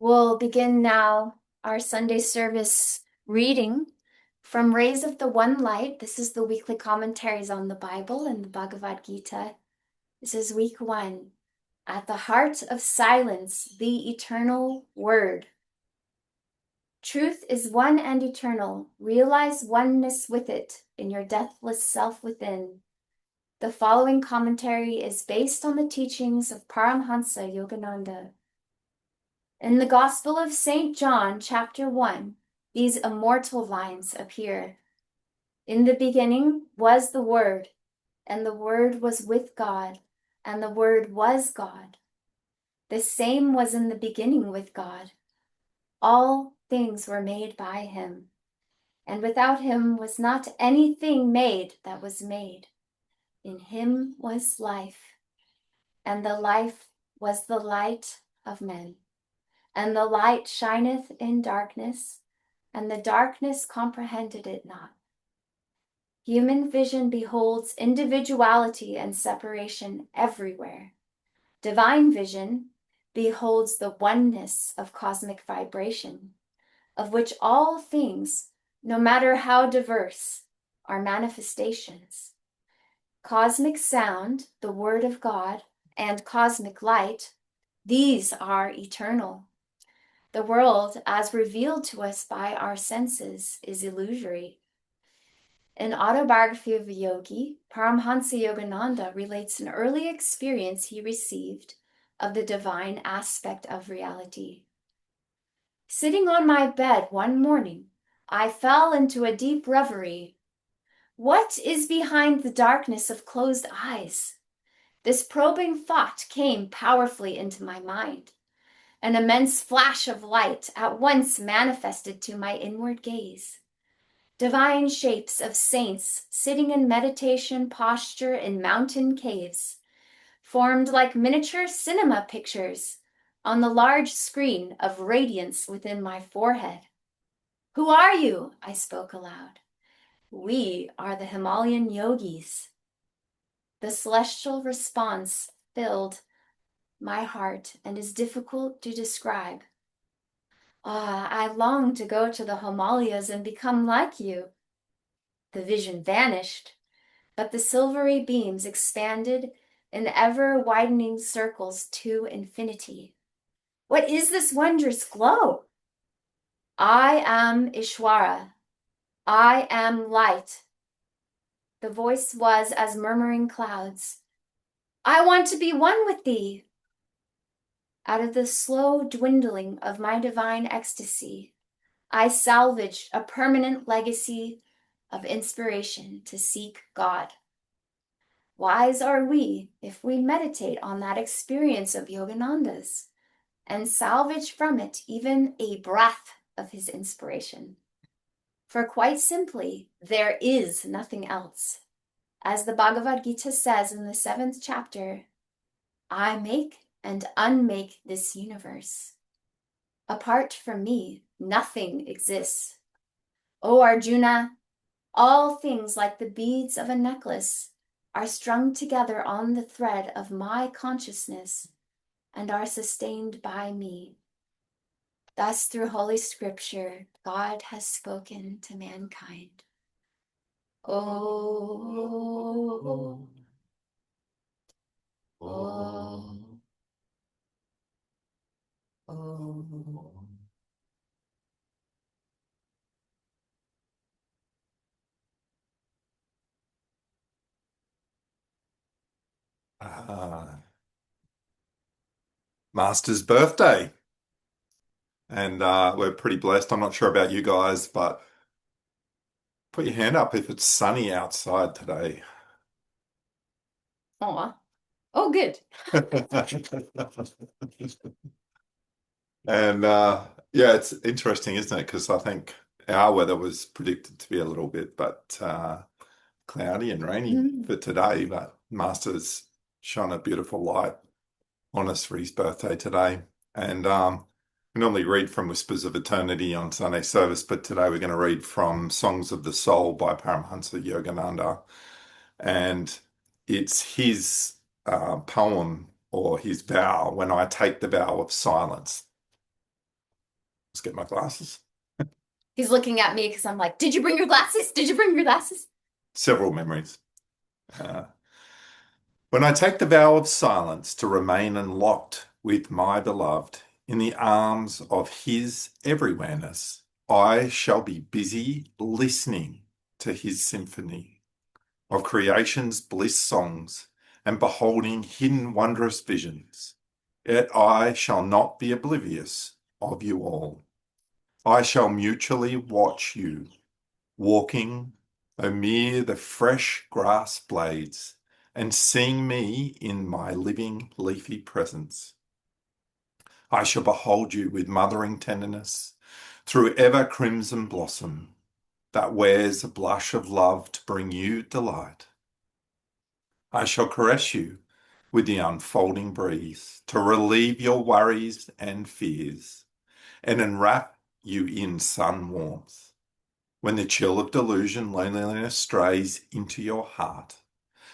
We'll begin now our Sunday service reading from Rays of the One Light. This is the weekly commentaries on the Bible and the Bhagavad Gita. This is week 1. At the heart of silence, the eternal word. Truth is one and eternal. Realize oneness with it in your deathless self within. The following commentary is based on the teachings of Paramhansa Yogananda. In the Gospel of St. John, chapter 1, these immortal lines appear. In the beginning was the Word, and the Word was with God, and the Word was God. The same was in the beginning with God. All things were made by him, and without him was not anything made that was made. In him was life, and the life was the light of men. And the light shineth in darkness, and the darkness comprehended it not. Human vision beholds individuality and separation everywhere. Divine vision beholds the oneness of cosmic vibration, of which all things, no matter how diverse, are manifestations. Cosmic sound, the Word of God, and cosmic light, these are eternal. The world, as revealed to us by our senses, is illusory. In Autobiography of a Yogi, Paramhansa Yogananda relates an early experience he received of the divine aspect of reality. Sitting on my bed one morning, I fell into a deep reverie. What is behind the darkness of closed eyes? This probing thought came powerfully into my mind. An immense flash of light at once manifested to my inward gaze. Divine shapes of saints sitting in meditation posture in mountain caves, formed like miniature cinema pictures on the large screen of radiance within my forehead. Who are you? I spoke aloud. We are the Himalayan yogis. The celestial response filled my heart and is difficult to describe. I long to go to the Himalayas and become like you. The vision vanished, but the silvery beams expanded in ever-widening circles to infinity. What is this wondrous glow? I am Ishwara. I am light. The voice was as murmuring clouds. I want to be one with thee. Out of the slow dwindling of my divine ecstasy, I salvaged a permanent legacy of inspiration to seek God. Wise are we if we meditate on that experience of Yogananda's and salvage from it even a breath of his inspiration. For quite simply, there is nothing else. As the Bhagavad Gita says in the 7th chapter, I make and unmake this universe. Apart from me, nothing exists. O Arjuna, all things like the beads of a necklace are strung together on the thread of my consciousness and are sustained by me. Thus, through Holy Scripture, God has spoken to mankind. Oh, oh, oh. Ah, Master's birthday. And we're pretty blessed. I'm not sure about you guys, but put your hand up if it's sunny outside today. Aw. Oh, good. And yeah, it's interesting, isn't it? Because I think our weather was predicted to be a little bit, but cloudy and rainy for today. But Master's shone a beautiful light on us for his birthday today. And we normally read from Whispers of Eternity on Sunday service, but today we're going to read from Songs of the Soul by Paramhansa Yogananda. And it's his poem or his vow, When I Take the Vow of Silence. Let's get my glasses. He's looking at me because I'm like, did you bring your glasses? Did you bring your glasses? Several memories. Uh, when I take the vow of silence to remain unlocked with my beloved in the arms of his everywhereness, I shall be busy listening to his symphony of creation's bliss songs and beholding hidden wondrous visions. Yet I shall not be oblivious of you all. I shall mutually watch you, walking amid the fresh grass blades, and seeing me in my living leafy presence. I shall behold you with mothering tenderness through ever crimson blossom that wears a blush of love to bring you delight. I shall caress you with the unfolding breeze to relieve your worries and fears and enwrap you in sun warmth. When the chill of delusion, loneliness strays into your heart,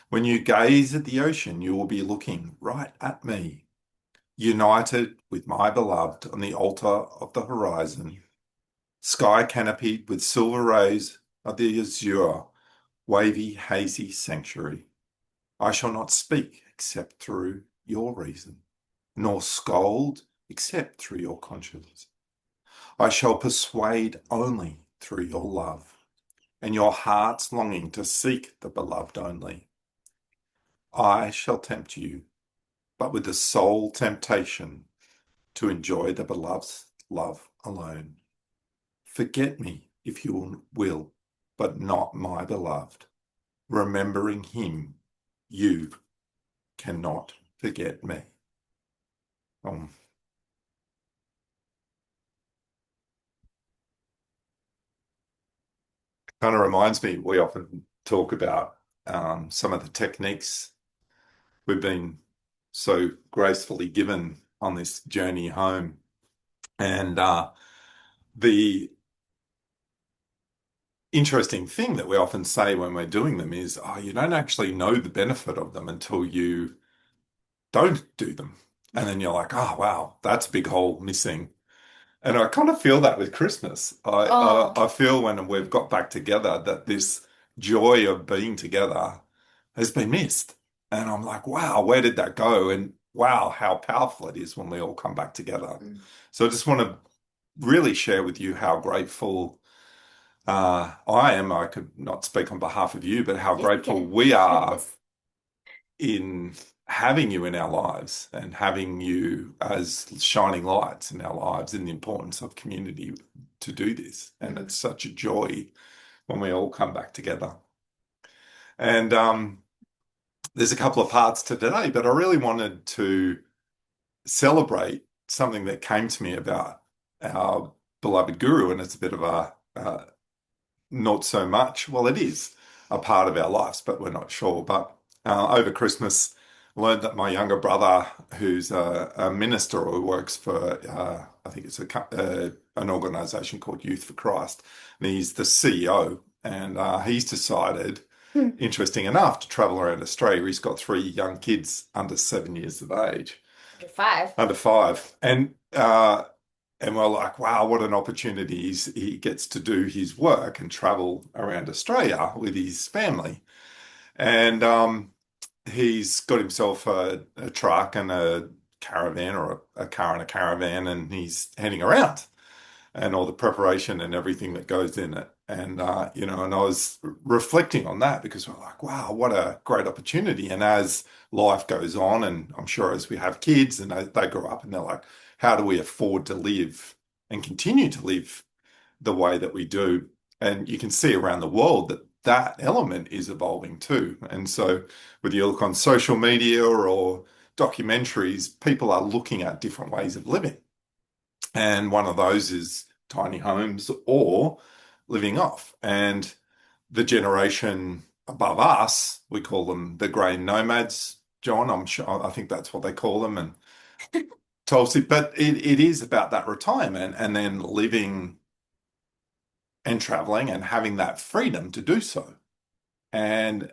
when you gaze at the ocean, you will be looking right at me, united with my beloved on the altar of the horizon, sky canopied with silver rays of the azure, wavy, hazy sanctuary. I shall not speak except through your reason, nor scold except through your conscience. I shall persuade only through your love and your heart's longing to seek the beloved only. I shall tempt you, but with the sole temptation to enjoy the beloved's love alone. Forget me if you will, but not my beloved. Remembering him, you cannot forget me. Um, Kind of reminds me, we often talk about some of the techniques we've been so gracefully given on this journey home. And the interesting thing that we often say when we're doing them is, oh, you don't actually know the benefit of them until you don't do them. And then you're like, oh, wow, that's a big hole missing. And I kind of feel that with Christmas. Oh, I feel when we've got back together that this joy of being together has been missed. And I'm like, wow, where did that go? And wow, how powerful it is when we all come back together. So I just want to really share with you how grateful I am. I could not speak on behalf of you, but how yes, you grateful can. we are in having you in our lives and having you as shining lights in our lives and the importance of community to do this. And it's such a joy when we all come back together. And there's a couple of parts to today, but I really wanted to celebrate something that came to me about our beloved guru, and it's a bit of a not so much. Well, it is a part of our lives, but we're not sure. But over Christmas, I learned that my younger brother, who's a minister who works for, I think it's an organization called Youth for Christ, and he's the CEO, and he's decided, interesting enough, to travel around Australia. He's got three young kids under 7 years of age. Under five. Under five. And we're like, wow, what an opportunity. He gets to do his work and travel around Australia with his family. And he's got himself a truck and a caravan, or a car and a caravan, and he's heading around and all the preparation and everything that goes in it. And, and I was reflecting on that because we're like, wow, what a great opportunity. And as life goes on, and I'm sure as we have kids and they grow up and they're like, how do we afford to live and continue to live the way that we do? And you can see around the world that that element is evolving too. And so whether you look on social media or documentaries, people are looking at different ways of living. And one of those is tiny homes or living off. And the generation above us, we call them the grey nomads, John. I'm sure, I think that's what they call them. And Tulsi, but it is about that retirement and then living and traveling and having that freedom to do so. And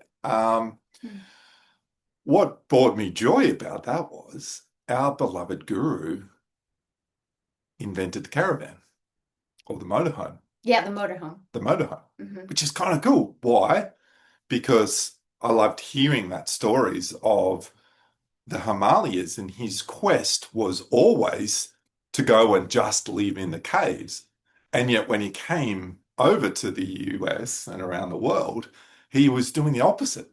what brought me joy about that was our beloved guru invented the caravan. or the motorhome. Yeah, the motorhome. The motorhome, Hmm. which is kind of cool. Why? Because I loved hearing that stories of the Himalayas, and his quest was always to go and just live in the caves. And yet, when he came over to the US and around the world, he was doing the opposite.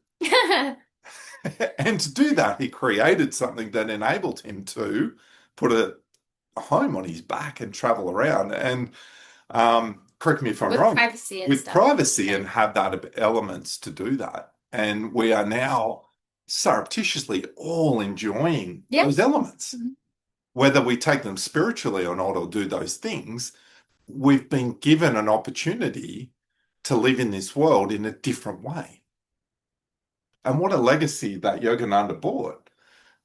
And to do that, he created something that enabled him to put a home on his back and travel around. And correct me if I'm With wrong, privacy and with stuff. privacy Yeah. and have that elements to do that. And we are now surreptitiously all enjoying Yeah. those elements. Mhm. Whether we take them spiritually or not, or do those things, we've been given an opportunity to live in this world in a different way. And what a legacy that Yogananda brought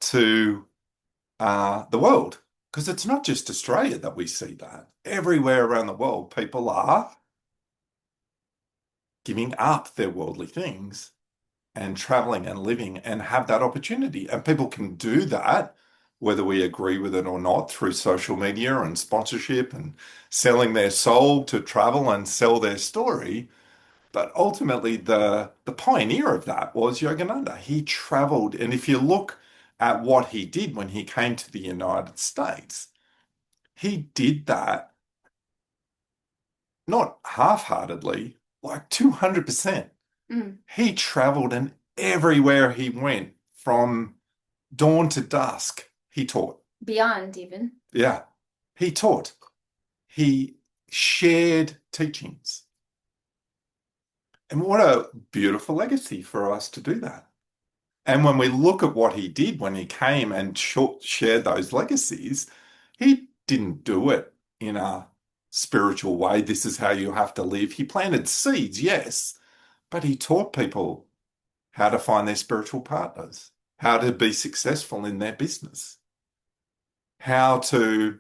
to the world. Because it's not just Australia that we see that. Everywhere around the world, people are giving up their worldly things and traveling and living and have that opportunity. And people can do that, whether we agree with it or not, through social media and sponsorship and selling their soul to travel and sell their story. But ultimately, the pioneer of that was Yogananda. He traveled, and if you look at what he did when he came to the United States, he did that not half-heartedly, like 200%. Mm. He traveled, and everywhere he went, from dawn to dusk, he taught. Beyond even. Yeah, he taught. He shared teachings. And what a beautiful legacy for us to do that. And when we look at what he did when he came and shared those legacies, he didn't do it in a spiritual way. This is how you have to live. He planted seeds, yes, but he taught people how to find their spiritual partners, how to be successful in their business, how to,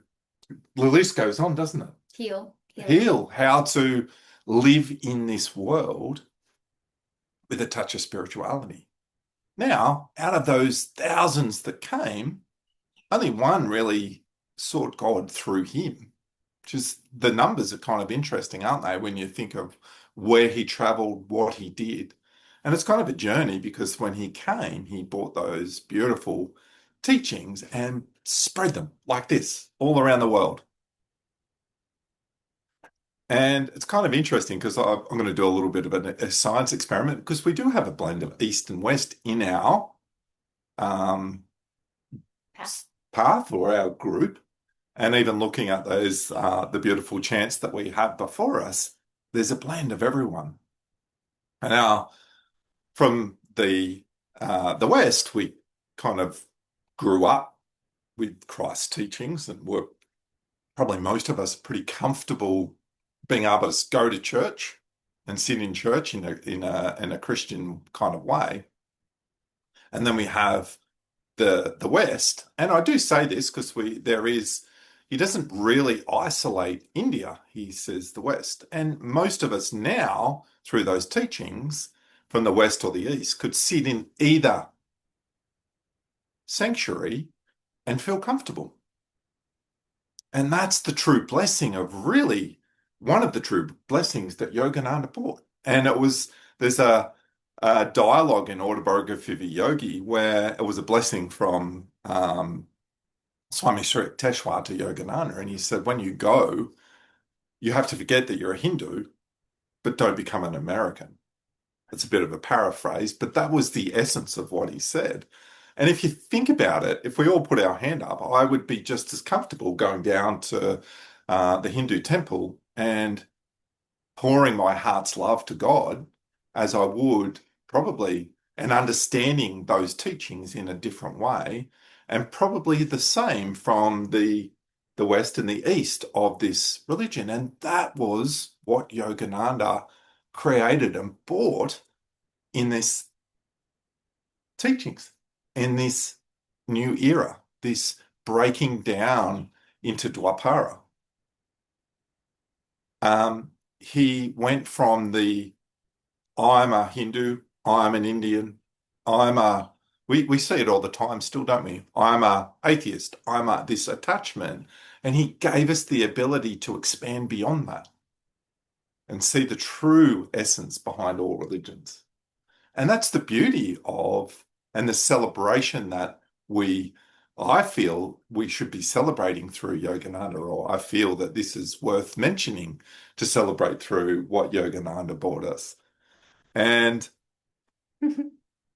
the list goes on, doesn't it? Heal. Healing. Heal, how to live in this world with a touch of spirituality. Now, out of those thousands that came, only one really sought God through him. Just the numbers are kind of interesting, aren't they, when you think of where he traveled, what he did. And it's kind of a journey because when he came, he brought those beautiful teachings and spread them like this all around the world. And it's kind of interesting because I'm going to do a little bit of a science experiment because we do have a blend of East and West in our um, Path. path or our group. And even looking at those, the beautiful chants that we have before us, there's a blend of everyone. And now, from the West, we kind of grew up with Christ's teachings, and were probably most of us pretty comfortable being able to go to church and sit in church in a Christian kind of way. And then we have the West, and I do say this because he doesn't really isolate India. He says the West, and most of us now through those teachings from the West or the East could sit in either sanctuary and feel comfortable. And that's the true blessing of really one of the true blessings that Yogananda brought. And there's a dialogue in Autobiography of a Yogi where it was a blessing from Swami Sri Yukteswar to Yogananda. And he said, when you go, you have to forget that you're a Hindu, but don't become an American. It's a bit of a paraphrase, but that was the essence of what he said. And if you think about it, if we all put our hand up, I would be just as comfortable going down to the Hindu temple and pouring my heart's love to God as I would probably, and understanding those teachings in a different way, and probably the same from the West and the East of this religion. And that was what Yogananda created and brought in this teachings, in this new era, this breaking down into Dwapara. He went from the I'm a Hindu, I'm an Indian, I'm a we see it all the time still, don't we? I'm a atheist, I'm a this attachment. And he gave us the ability to expand beyond that and see the true essence behind all religions. And that's the beauty of, and the celebration that I feel we should be celebrating through Yogananda, or I feel that this is worth mentioning to celebrate through what Yogananda brought us. And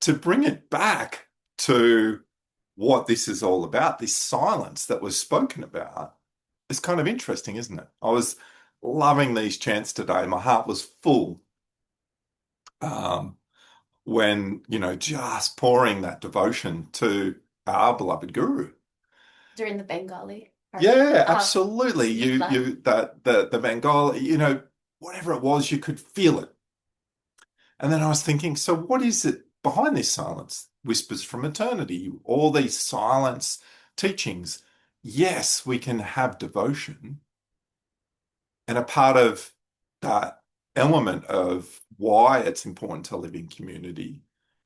to bring it back to what this is all about, this silence that was spoken about, is kind of interesting, isn't it? I was loving these chants today. My heart was full um, when, just pouring that devotion to our beloved guru. During the Bengali part. Yeah, Oh, absolutely. Smipa. That the Bengali, whatever it was, you could feel it. And then I was thinking, so what is it behind this silence? Whispers from eternity, all these silence teachings. Yes, we can have devotion. And a part of that element of why it's important to live in community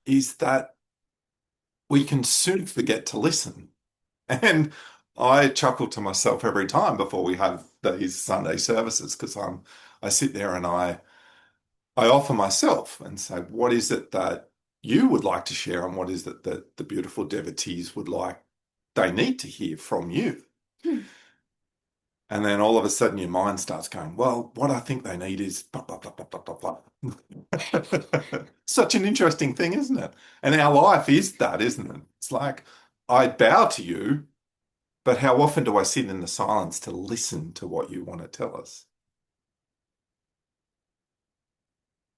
is that we can soon forget to listen. And I chuckle to myself every time before we have these Sunday services because I sit there and I offer myself and say, what is it that you would like to share, and what is it that the beautiful devotees would like, they need to hear from you? Hmm. And then all of a sudden your mind starts going, well, what I think they need is blah, blah, blah, blah, blah, blah, blah. Such an interesting thing, isn't it? And our life is that, isn't it? It's like, I bow to you, but how often do I sit in the silence to listen to what you want to tell us?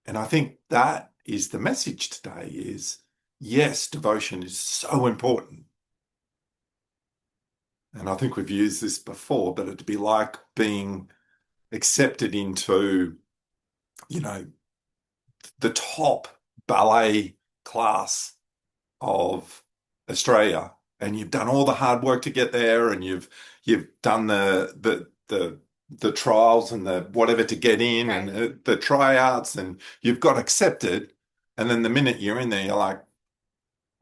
And I think that is the message today is, yes, devotion is so important. And I think we've used this before, but it'd be like being accepted into, you know, the top ballet class of Australia, and you've done all the hard work to get there, and you've done the trials and the whatever to get in, Right. and the tryouts, and you've got accepted. And then the minute you're in there, you're like,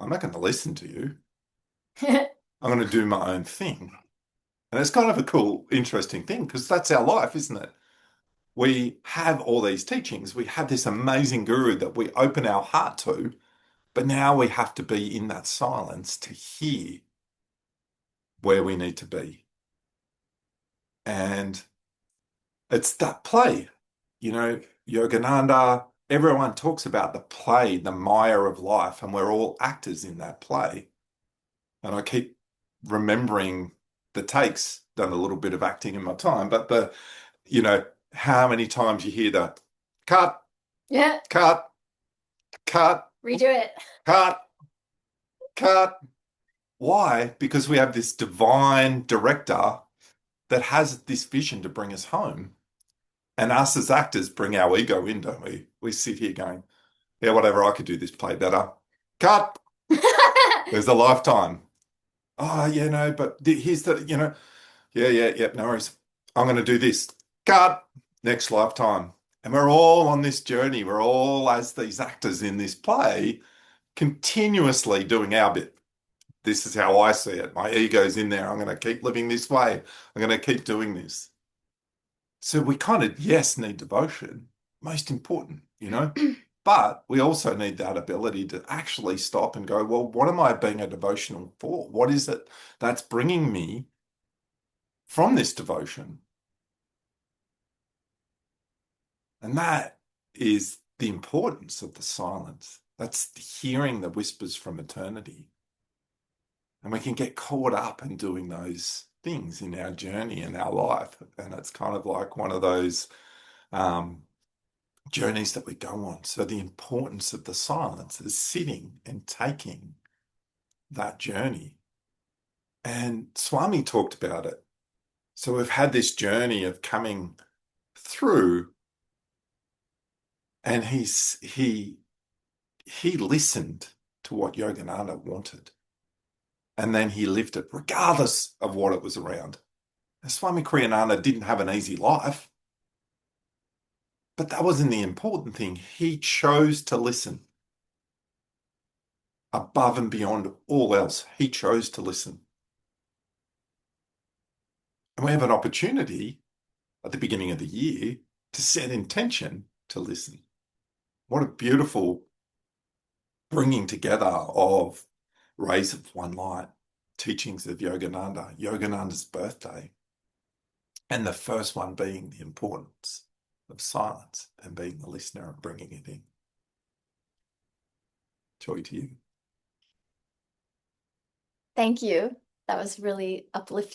I'm not going to listen to you. I'm going to do my own thing. And it's kind of a cool, interesting thing because that's our life, isn't it? We have all these teachings. We have this amazing guru that we open our heart to, but now we have to be in that silence to hear where we need to be. And it's that play, Yogananda, everyone talks about the play, the Maya of life, and we're all actors in that play. And I keep remembering the takes, done a little bit of acting in my time, but how many times you hear the cut, Yeah. cut, cut, Redo it. cut, cut. Why? Because we have this divine director that has this vision to bring us home. And us as actors bring our ego in, don't we? We sit here going, yeah, whatever, I could do this play better. Cut. There's a lifetime. Oh, yeah, no, but here's yeah, no worries. I'm going to do this. Cut. Next lifetime. And we're all on this journey. We're all, as these actors in this play, continuously doing our bit. This is how I see it. My ego's in there. I'm going to keep living this way. I'm going to keep doing this. So we kind of, yes, need devotion, most important. But we also need that ability to actually stop and go, well, what am I being a devotional for? What is it that's bringing me from this devotion? And that is the importance of the silence. That's hearing the whispers from eternity. And we can get caught up in doing those things in our journey, in our life. And it's kind of like one of those journeys that we go on. So the importance of the silence is sitting and taking that journey. And Swami talked about it. So we've had this journey of coming through, and he listened to what Yogananda wanted. And then he lived it regardless of what it was around. Now, Swami Kriyananda didn't have an easy life, but that wasn't the important thing. He chose to listen above and beyond all else. He chose to listen. And we have an opportunity at the beginning of the year to set intention to listen. What a beautiful bringing together of rays of one light, teachings of Yogananda, Yogananda's birthday, and the first one being the importance of silence and being the listener and bringing it in. Joy to you. Thank you. That was really uplifting.